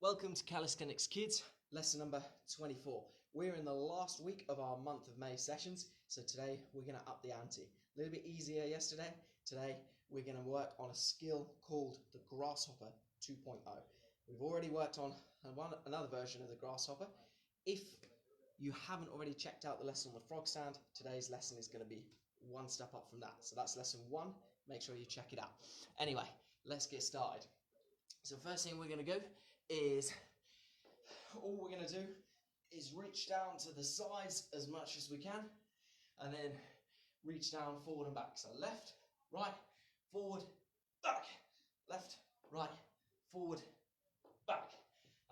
Welcome to Calisthenics Kids, lesson number 24. We're in the last week of our month of May sessions, so today we're going to up the ante. A little bit easier yesterday. Today we're going to work on a skill called the Grasshopper 2.0. We've already worked on another version of the Grasshopper. If you haven't already checked out the lesson on the frog stand, today's lesson is going to be one step up from that. So that's lesson 1. Make sure you check it out. Anyway, let's get started. So first thing we're going to go is, all we're going to do is reach down to the sides as much as we can, and then reach down, forward and back. So left, right, forward, back, left, right, forward, back.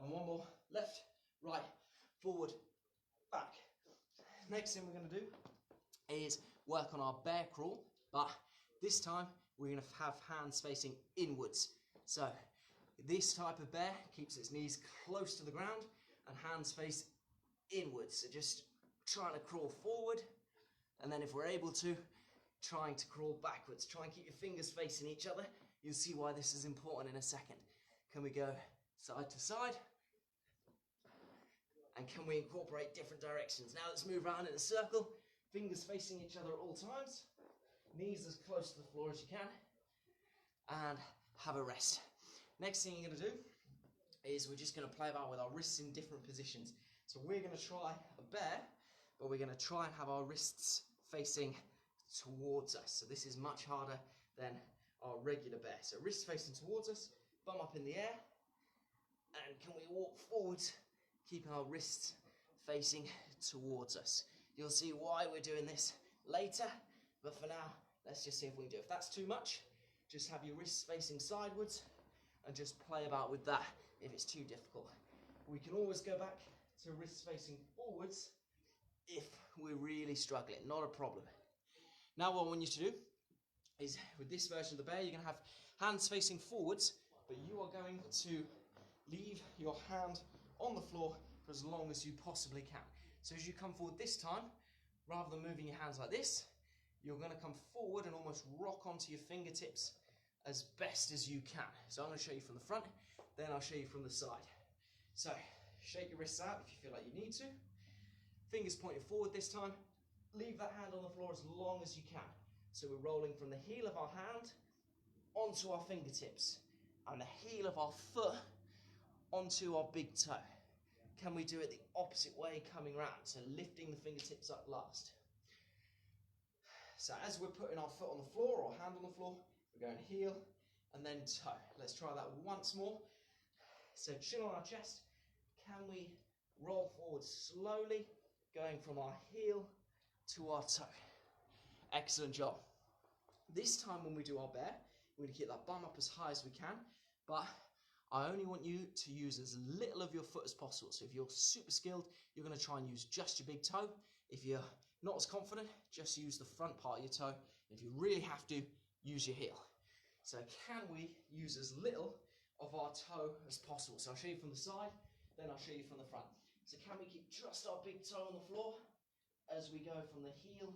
And one more, left, right, forward, back. Next thing we're going to do is work on our bear crawl, but this time we're going to have hands facing inwards. So this type of bear keeps its knees close to the ground and hands face inwards. So just trying to crawl forward, and then if we're able to, trying to crawl backwards. Try and keep your fingers facing each other. You'll see why this is important in a second. Can we go side to side? And can we incorporate different directions? Now let's move around in a circle, fingers facing each other at all times, knees as close to the floor as you can, and have a rest. Next thing you're going to do is we're just going to play about with our wrists in different positions. So we're going to try a bear, but we're going to try and have our wrists facing towards us. So this is much harder than our regular bear. So wrists facing towards us, bum up in the air, and can we walk forwards, keeping our wrists facing towards us. You'll see why we're doing this later, but for now, let's just see if we can do it. If that's too much, just have your wrists facing sideways, and just play about with that if it's too difficult. We can always go back to wrists facing forwards if we're really struggling, not a problem. Now what I want you to do is, with this version of the bear, you're going to have hands facing forwards, but you are going to leave your hand on the floor for as long as you possibly can. So as you come forward this time, rather than moving your hands like this, you're going to come forward and almost rock onto your fingertips as best as you can. So I'm going to show you from the front, then I'll show you from the side. So shake your wrists out if you feel like you need to. Fingers pointing forward this time. Leave that hand on the floor as long as you can. So we're rolling from the heel of our hand onto our fingertips, and the heel of our foot onto our big toe. Can we do it the opposite way, coming round? So lifting the fingertips up last. So as we're putting our foot on the floor or hand on the floor, we're going heel and then toe. Let's try that once more. So chin on our chest. Can we roll forward slowly, going from our heel to our toe? Excellent job. This time when we do our bear, we're going to keep that bum up as high as we can, but I only want you to use as little of your foot as possible. So if you're super skilled, you're going to try and use just your big toe. If you're not as confident, just use the front part of your toe. If you really have to, use your heel. So can we use as little of our toe as possible? So I'll show you from the side, then I'll show you from the front. So can we keep just our big toe on the floor as we go from the heel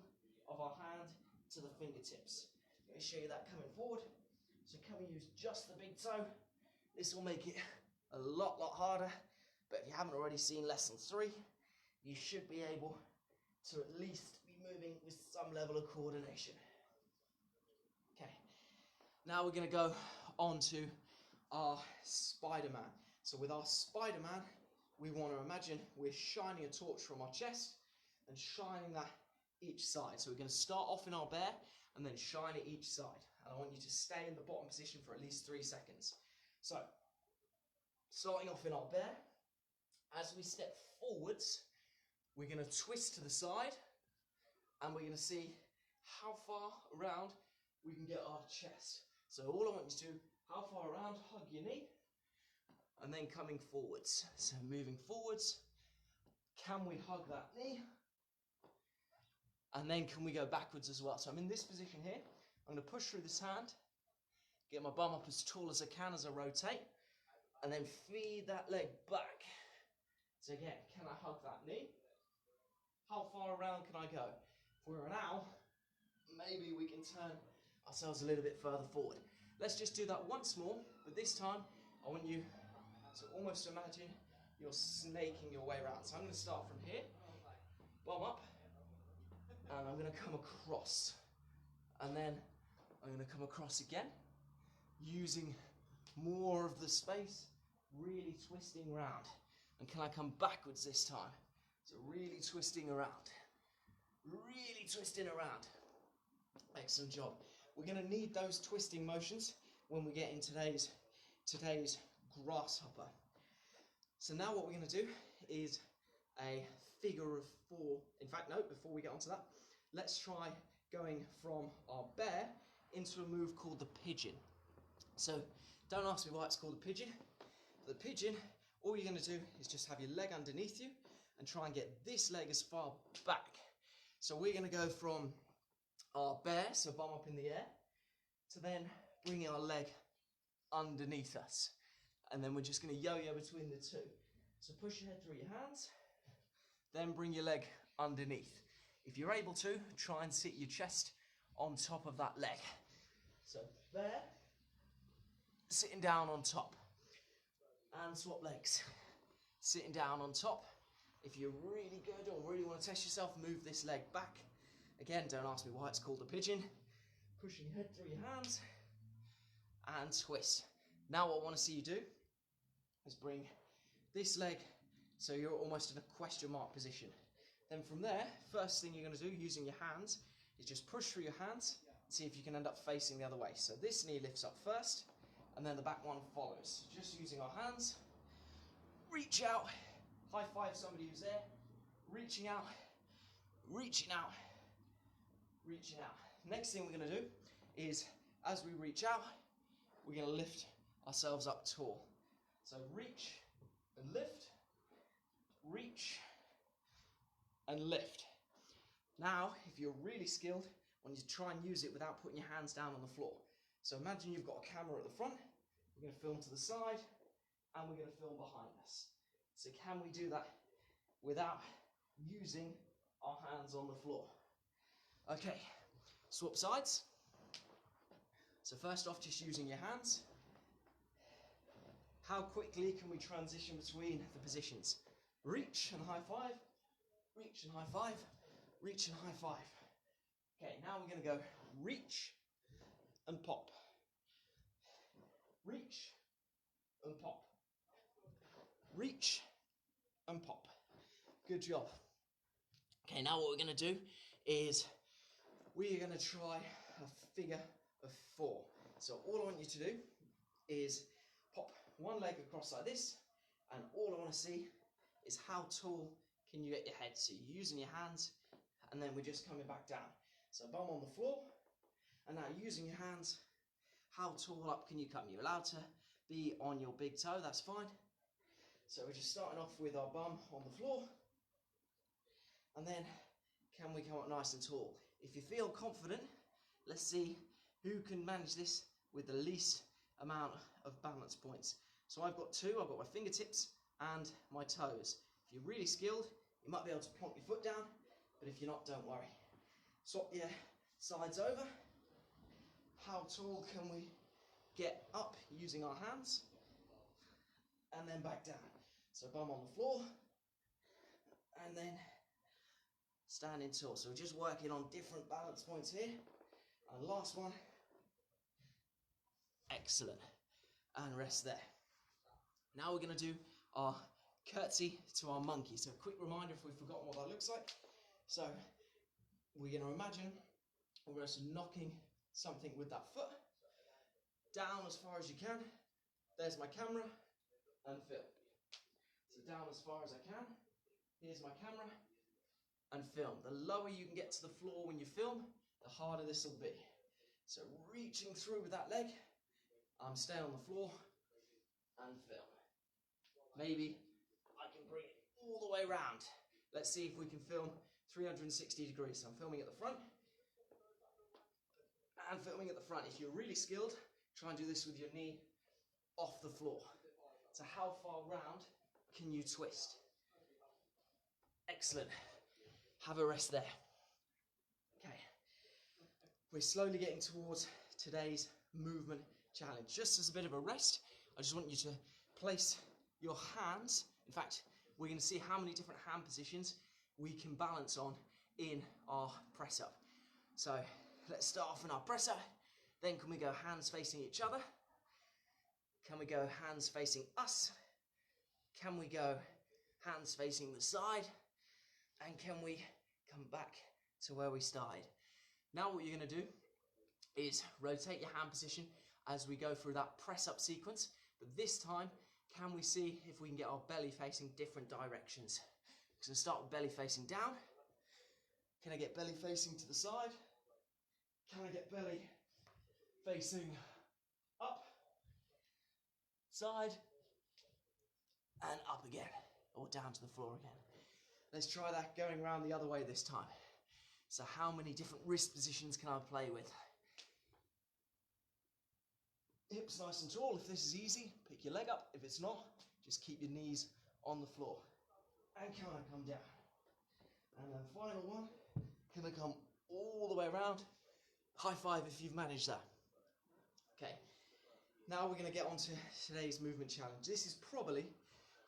of our hand to the fingertips? Let me show you that coming forward. So can we use just the big toe? This will make it a lot harder, but if you haven't already seen lesson 3, you should be able to at least be moving with some level of coordination. Okay, now we're going to go on to our Spider-Man. So with our Spider-Man, we want to imagine we're shining a torch from our chest and shining that each side. So we're going to start off in our bear and then shine it each side. And I want you to stay in the bottom position for at least 3 seconds. So, starting off in our bear, as we step forwards, we're going to twist to the side, and we're going to see how far around we can get our chest. So all I want you to do, how far around, hug your knee, and then coming forwards. So moving forwards, can we hug that knee? And then can we go backwards as well? So I'm in this position here. I'm going to push through this hand, get my bum up as tall as I can as I rotate, and then feed that leg back. So again, can I hug that knee? How far around can I go? If we're an owl, maybe we can turn ourselves a little bit further forward. Let's just do that once more, but this time I want you So almost imagine you're snaking your way around. So I'm going to start from here, bum up, and I'm going to come across. And then I'm going to come across again, using more of the space, really twisting around. And can I come backwards this time? So really twisting around. Really twisting around. Excellent job. We're going to need those twisting motions when we get in today's grasshopper. So now what we're going to do is a figure of 4. In fact, no, before we get onto that, let's try going from our bear into a move called the pigeon. So don't ask me why it's called a pigeon. For the pigeon, all you're going to do is just have your leg underneath you and try and get this leg as far back. So we're going to go from our bear, so bum up in the air, to then bringing our leg underneath us. And then we're just going to yo-yo between the two. So push your head through your hands, then bring your leg underneath. If you're able to, try and sit your chest on top of that leg. So bear, sitting down on top. And swap legs. Sitting down on top. If you're really good or really want to test yourself, move this leg back. Again, don't ask me why it's called a pigeon. Pushing your head through your hands and twist. Now what I want to see you do is bring this leg so you're almost in a question mark position. Then from there, first thing you're going to do using your hands is just push through your hands and see if you can end up facing the other way. So this knee lifts up first and then the back one follows. Just using our hands, reach out, high five somebody who's there, reaching out, reaching out, reaching out. Next thing we're going to do is, as we reach out, we're going to lift ourselves up tall. So reach and lift, reach and lift. Now, if you're really skilled, I want you to try and use it without putting your hands down on the floor. So imagine you've got a camera at the front, we're going to film to the side, and we're going to film behind us. So can we do that without using our hands on the floor? Okay, swap sides. So first off, just using your hands. How quickly can we transition between the positions? Reach and high five, reach and high five, reach and high five. Okay, now we're going to go reach and pop. Reach and pop. Reach and pop. Good job. Okay, now what we're going to do is we're going to try a figure of 4. So all I want you to do is pop one leg across like this, and all I want to see is how tall can you get your head. So you're using your hands, and then we're just coming back down. So bum on the floor, and now using your hands, how tall up can you come? You're allowed to be on your big toe, that's fine. So we're just starting off with our bum on the floor, and then can we come up nice and tall? If you feel confident, let's see who can manage this with the least amount of balance points. So I've got 2, I've got my fingertips and my toes. If you're really skilled, you might be able to plonk your foot down, but if you're not, don't worry. Swap your sides over. How tall can we get up using our hands? And then back down. So bum on the floor, and then standing tall. So we're just working on different balance points here. And last one. Excellent. And rest there. Now we're going to do our curtsy to our monkey. So a quick reminder if we've forgotten what that looks like. So we're going to imagine almost knocking something with that foot down as far as you can. There's my camera and film. So down as far as I can. Here's my camera and film. The lower you can get to the floor when you film, the harder this will be. So reaching through with that leg, I'm staying on the floor and film. Maybe I can bring it all the way around. Let's see if we can film 360 degrees. So I'm filming at the front and filming at the front. If you're really skilled, try and do this with your knee off the floor. So how far round can you twist? Excellent. Have a rest there. Okay. We're slowly getting towards today's movement challenge. Just as a bit of a rest, I just want you to place your hands. In fact, we're going to see how many different hand positions we can balance on in our press up. So let's start off in our press up. Then can we go hands facing each other? Can we go hands facing us? Can we go hands facing the side? And can we come back to where we started? Now what you're going to do is rotate your hand position as we go through that press up sequence. But this time, can we see if we can get our belly facing different directions? So start with belly facing down. Can I get belly facing to the side? Can I get belly facing up, side, and up again, or down to the floor again? Let's try that going around the other way this time. So how many different wrist positions can I play with? Hips nice and tall. If this is easy, pick your leg up. If it's not, just keep your knees on the floor. And can I come down? And then final one, can I come all the way around? High five if you've managed that. Okay, now we're going to get on to today's movement challenge. This is probably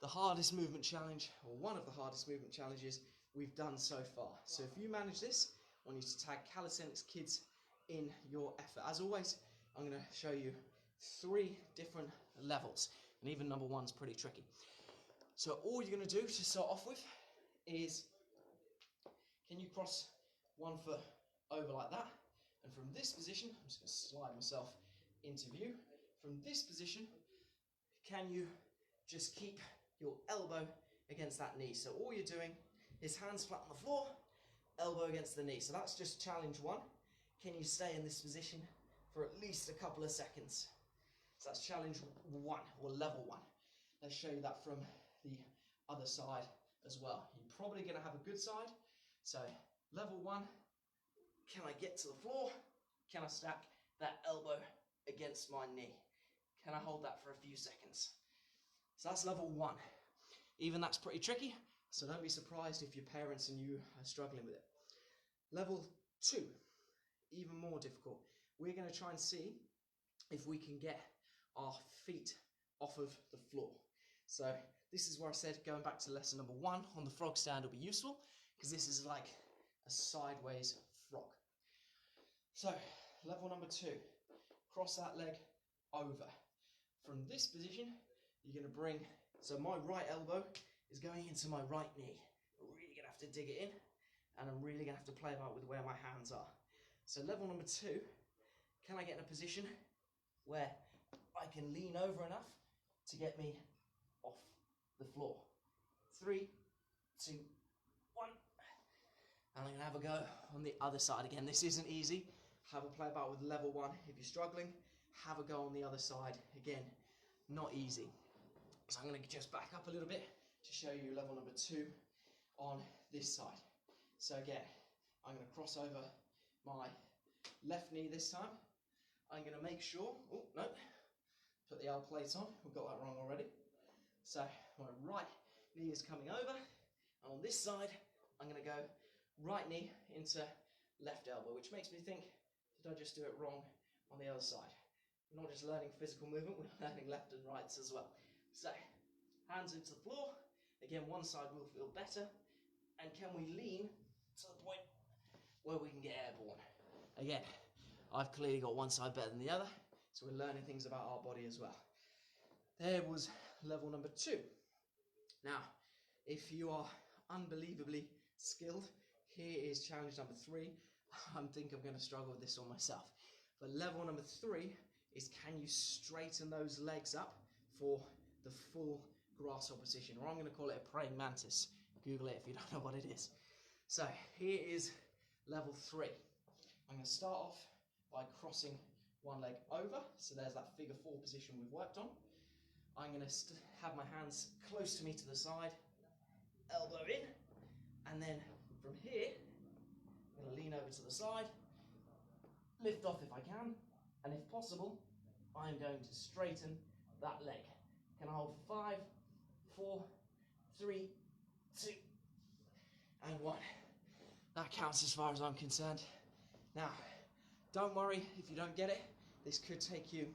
the hardest movement challenge, or one of the hardest movement challenges we've done so far. So if you manage this, I want you to tag Calisthenics Kids in your effort. As always, I'm going to show you 3 different levels, and even number 1's pretty tricky. So all you're going to do to start off with is, can you cross one foot over like that? And from this position, I'm just going to slide myself into view. From this position, can you just keep your elbow against that knee? So all you're doing is hands flat on the floor, elbow against the knee. So that's just challenge 1. Can you stay in this position for at least a couple of seconds? So that's challenge 1, or level 1. Let's show you that from the other side as well. You're probably going to have a good side. So level 1, can I get to the floor? Can I stack that elbow against my knee? Can I hold that for a few seconds? So that's level 1. Even that's pretty tricky, so don't be surprised if your parents and you are struggling with it. Level 2, even more difficult. We're going to try and see if we can get our feet off of the floor. So this is where I said going back to lesson number 1 on the frog stand will be useful, because this is like a sideways frog. So level number 2, cross that leg over. From this position, you're going to bring, so my right elbow is going into my right knee. I'm really going to have to dig it in, and I'm really going to have to play about with where my hands are. So level number 2, can I get in a position where I can lean over enough to get me off the floor? 3, 2, 1. And I'm going to have a go on the other side. Again, this isn't easy. Have a play about with level 1. If you're struggling, have a go on the other side. Again, not easy. So I'm going to just back up a little bit to show you level number 2 on this side. So again, I'm going to cross over my left knee this time. I'm going to make sure, oh no, put the L plate on, we've got that wrong already. So my right knee is coming over, and on this side, I'm going to go right knee into left elbow, which makes me think, did I just do it wrong on the other side? We're not just learning physical movement, we're learning left and rights as well. So, hands into the floor. Again, one side will feel better. And can we lean to the point where we can get airborne? Again, I've clearly got one side better than the other, so we're learning things about our body as well. There was level number 2. Now, if you are unbelievably skilled, here is challenge number 3. I think I'm going to struggle with this one myself. But level number 3 is, can you straighten those legs up for the full grasshopper position, or I'm going to call it a praying mantis. Google it if you don't know what it is. So here is level 3. I'm going to start off by crossing one leg over. So there's that figure 4 position we've worked on. I'm going to have my hands close to me to the side, elbow in, and then from here, I'm going to lean over to the side, lift off if I can, and if possible, I'm going to straighten that leg. Can I hold 5, 4, 3, 2, and 1. That counts as far as I'm concerned. Now, don't worry if you don't get it. This could take you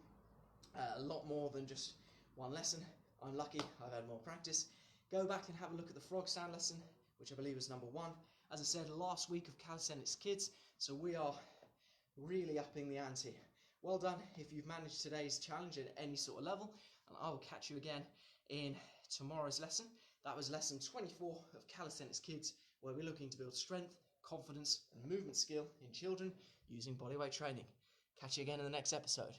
a lot more than just one lesson. I'm lucky, I've had more practice. Go back and have a look at the frog sound lesson, which I believe was number 1. As I said, last week of Calisthenics Kids, so we are really upping the ante. Well done if you've managed today's challenge at any sort of level, and I will catch you again in tomorrow's lesson. That was lesson 24 of Calisthenics Kids, where we're looking to build strength, confidence and movement skill in children using bodyweight training. Catch you again in the next episode.